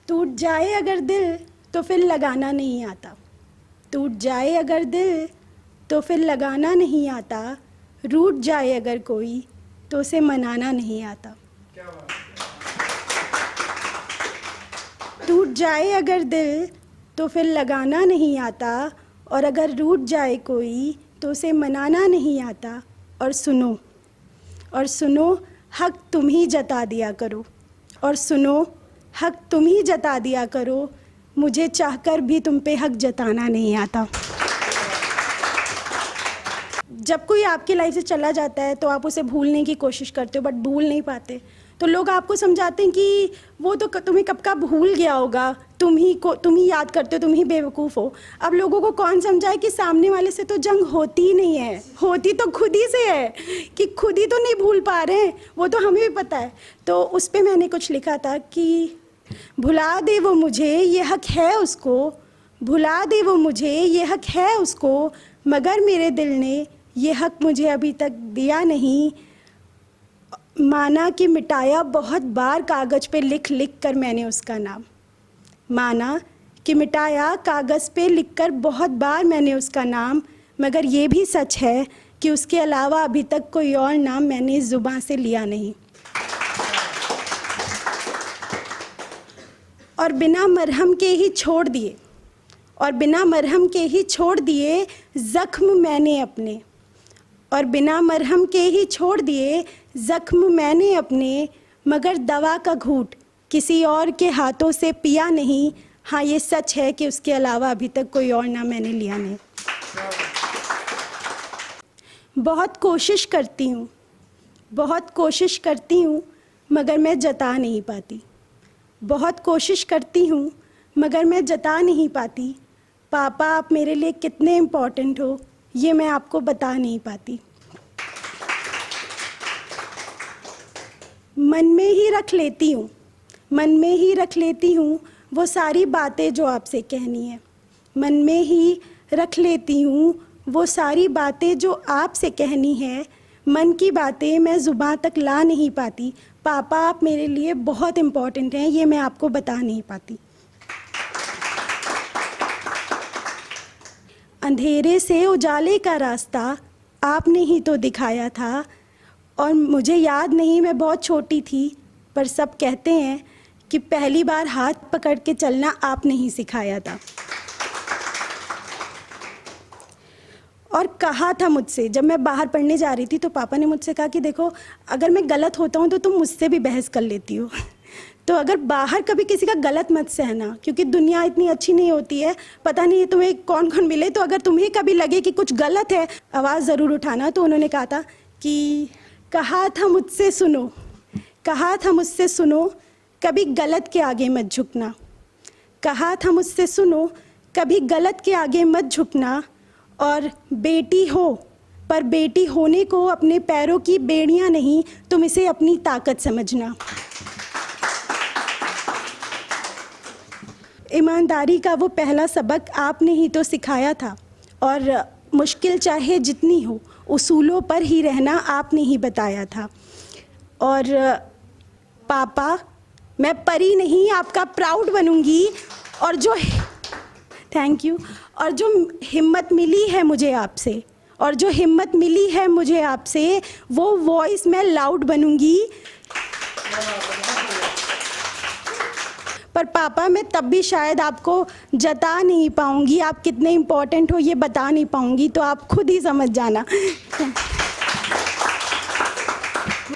टूट जाए अगर दिल तो फिर लगाना नहीं आता, टूट जाए अगर दिल तो फिर लगाना नहीं आता, रूठ जाए अगर कोई तो उसे मनाना नहीं आता। टूट जाए अगर दिल तो फिर लगाना नहीं आता, और अगर रूठ जाए कोई तो उसे मनाना नहीं आता। और सुनो हक तुम ही जता दिया करो, और सुनो हक तुम ही जता दिया करो, मुझे चाहकर भी तुम पे हक जताना नहीं आता। जब कोई आपकी लाइफ से चला जाता है तो आप उसे भूलने की कोशिश करते हो, बट भूल नहीं पाते। तो लोग आपको समझाते हैं कि वो तो तुम्हें कब का भूल गया होगा, तुम ही याद करते हो, तुम ही बेवकूफ़ हो। अब लोगों को कौन समझाए कि सामने वाले से तो जंग होती ही नहीं है, होती तो खुद ही से है, कि खुद ही तो नहीं भूल पा रहे हैं, वो तो हमें भी पता है। तो उस पर मैंने कुछ लिखा था कि भुला दे वो मुझे, ये हक है उसको, भुला दे वो मुझे, ये हक है उसको, मगर मेरे दिल ने ये हक मुझे अभी तक दिया नहीं। माना कि मिटाया बहुत बार कागज़ पे लिख लिख कर मैंने उसका नाम, माना कि मिटाया कागज़ पे लिख कर बहुत बार मैंने उसका नाम, मगर ये भी सच है कि उसके अलावा अभी तक कोई और नाम मैंने इस ज़ुबान से लिया नहीं। और बिना मरहम के ही छोड़ दिए, और बिना मरहम के ही छोड़ दिए ज़ख्म मैंने अपने, और बिना मरहम के ही छोड़ दिए ज़ख्म मैंने अपने, मगर दवा का घूंट किसी और के हाथों से पिया नहीं। हाँ, ये सच है कि उसके अलावा अभी तक कोई और नाम मैंने लिया नहीं। बहुत कोशिश करती हूँ, बहुत कोशिश करती हूँ, मगर मैं जता नहीं पाती, बहुत कोशिश करती हूँ मगर मैं जता नहीं पाती। पापा आप मेरे लिए कितने इम्पोर्टेंट हो ये मैं आपको बता नहीं पाती। मन में ही रख लेती हूँ, मन में ही रख लेती हूँ वो सारी बातें जो आपसे कहनी है, मन में ही रख लेती हूँ वो सारी बातें जो आपसे कहनी है। मन की बातें मैं ज़ुबान तक ला नहीं पाती। पापा आप मेरे लिए बहुत इम्पोर्टेंट हैं, ये मैं आपको बता नहीं पाती। अंधेरे से उजाले का रास्ता आपने ही तो दिखाया था, और मुझे याद नहीं मैं बहुत छोटी थी, पर सब कहते हैं कि पहली बार हाथ पकड़ के चलना आपने ही सिखाया था। और कहा था मुझसे, जब मैं बाहर पढ़ने जा रही थी तो पापा ने मुझसे कहा कि देखो अगर मैं गलत होता हूँ तो तुम मुझसे भी बहस कर लेती हो तो अगर बाहर कभी किसी का गलत मत सहना, क्योंकि दुनिया इतनी अच्छी नहीं होती है, पता नहीं तुम्हें कौन कौन मिले, तो अगर तुम्हें कभी लगे कि कुछ गलत है आवाज़ ज़रूर उठाना। तो उन्होंने कहा था कि कहा था मुझसे सुनो, कहा था मुझसे सुनो, कभी गलत के आगे मत झुकना, कहा था मुझसे सुनो, कभी गलत के आगे मत झुकना, और बेटी हो पर बेटी होने को अपने पैरों की बेड़ियां नहीं, तुम इसे अपनी ताकत समझना। ईमानदारी का वो पहला सबक आपने ही तो सिखाया था, और मुश्किल चाहे जितनी हो उसूलों पर ही रहना आपने ही बताया था। और पापा मैं परी नहीं आपका प्राउड बनूंगी, और जो थैंक यू, और जो हिम्मत मिली है मुझे आपसे, और जो हिम्मत मिली है मुझे आपसे, वो वॉइस मैं लाउड बनूंगी। पर पापा मैं तब भी शायद आपको जता नहीं पाऊंगी, आप कितने इम्पोर्टेंट हो ये बता नहीं पाऊंगी, तो आप खुद ही समझ जाना।